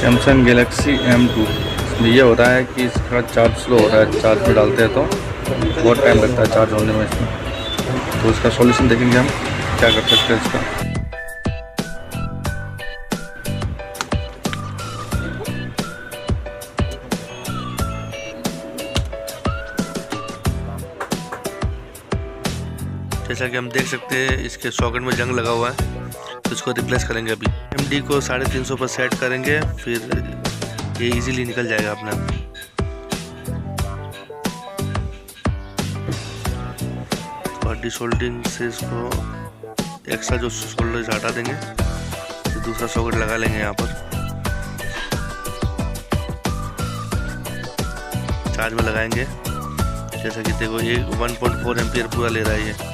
Samsung Galaxy M2 ये हो रहा है कि इसका चार्ज स्लो हो रहा है। चार्ज में डालते हैं तो बहुत टाइम लगता है चार्ज होने में इसमें। तो इसका सॉल्यूशन देखेंगे हम क्या कर सकते हैं इसका। जैसा कि हम देख सकते हैं इसके सॉकेट में जंग लगा हुआ है, तो इसको रिप्लेस करेंगे। अभी MD को 350 पर सेट करेंगे, फिर ये इजीली निकल जाएगा अपने आप। और डिसोल्डिंग से इसको एक्स्ट्रा जो सोल्डर हटा देंगे, फिर दूसरा सॉकेट लगा लेंगे यहाँ पर। चार्ज में लगाएंगे। जैसा कि देखो ये 1.4 एम्पियर पूरा ले रहा है ये।